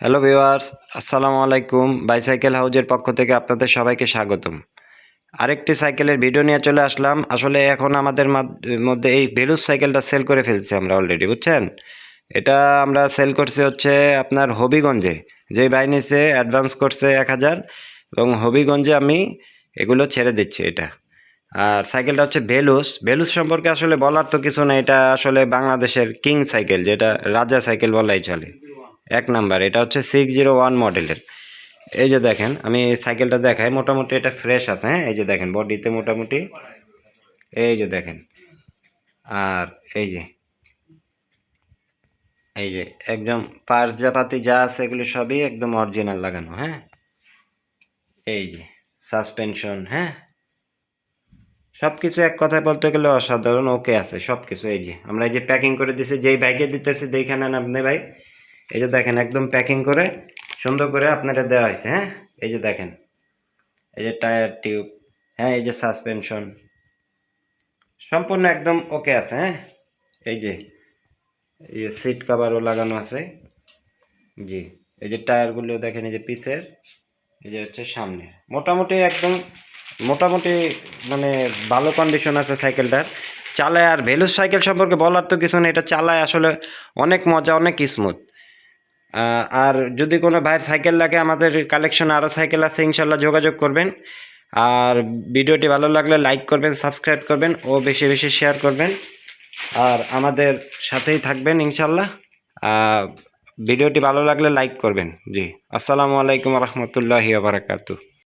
Hello viewers, আসসালামু আলাইকুম। Bicycle হাউজের পক্ষ থেকে আপনাদের সবাইকে স্বাগতম। আরেকটি সাইকেলের ভিডিও নিয়ে চলে আসলাম। আসলে এখন আমাদের মধ্যে এই ভেলুস সাইকেলটা সেল করে ফেলছি আমরা অলরেডি, বুঝছেন। এটা আমরা সেল করছি হচ্ছে আপনার হবিগঞ্জে। যেই ভাই নিছে অ্যাডভান্স করছে 1000 এবং হবিগঞ্জে আমি এগুলো ছেড়ে দিচ্ছি এটা। আর সাইকেলটা হচ্ছে ভেলুস। ভেলুস সম্পর্কে আসলে বলার তো কিছু না, এটা আসলে বাংলাদেশের কিং সাইকেল, যেটা রাজা সাইকেল বলাই চলে। এক নাম্বার, এটা হচ্ছে 601 মডেলের। এই যে দেখেন, আমি সাইকেলটা দেখাই, মোটামুটি এটা ফ্রেশ আছে। হ্যাঁ, এই যে দেখেন বডিতে মোটামুটি, এই যে দেখেন। আর এই যে এই যে একদম পার্স জাপাতি যা আছে এগুলো সবই একদম অরিজিনাল লাগানো। হ্যাঁ, এই যে সাসপেনশন, হ্যাঁ, সব কিছু এক কথায় বলতে গেলে অসাধারণ ওকে আছে সব কিছু। এই যে আমরা এই যে প্যাকিং করে দিছি, যেই বাইকে দিতেছি দেখেন আপনি ভাই। এই যে দেখেন একদম প্যাকিং করে সুন্দর করে আপনারা দেওয়া হয়েছে। হ্যাঁ, এই যে দেখেন, এই যে টায়ার টিউব, হ্যাঁ, এই যে সাসপেনশন সম্পূর্ণ একদম ওকে আছে। হ্যাঁ, এই যে সিট কভারও লাগানো আছে। জি, এই যে টায়ারগুলো দেখেন, এই যে পিছের, এই যে হচ্ছে সামনে, মোটামুটি একদম মোটামুটি মানে ভালো কন্ডিশন আছে সাইকেলটার। চালায়, আর ভেলুস সাইকেল সম্পর্কে বলার তো কিছু নেই, এটা চালায় আসলে অনেক মজা, অনেক স্মুথ। আর যদি কোনো ভাইয়ের সাইকেল লাগে, আমাদের কালেকশনে আরও সাইকেল আছে, ইনশাল্লাহ যোগাযোগ করবেন। আর ভিডিওটি ভালো লাগলে লাইক করবেন, সাবস্ক্রাইব করবেন ও বেশি বেশি শেয়ার করবেন। আর আমাদের সাথেই থাকবেন ইনশাল্লাহ। ভিডিওটি ভালো লাগলে লাইক করবেন। জি, আসসালামু আলাইকুম রহমতুল্লাহি ওয়া বারাকাতুহু।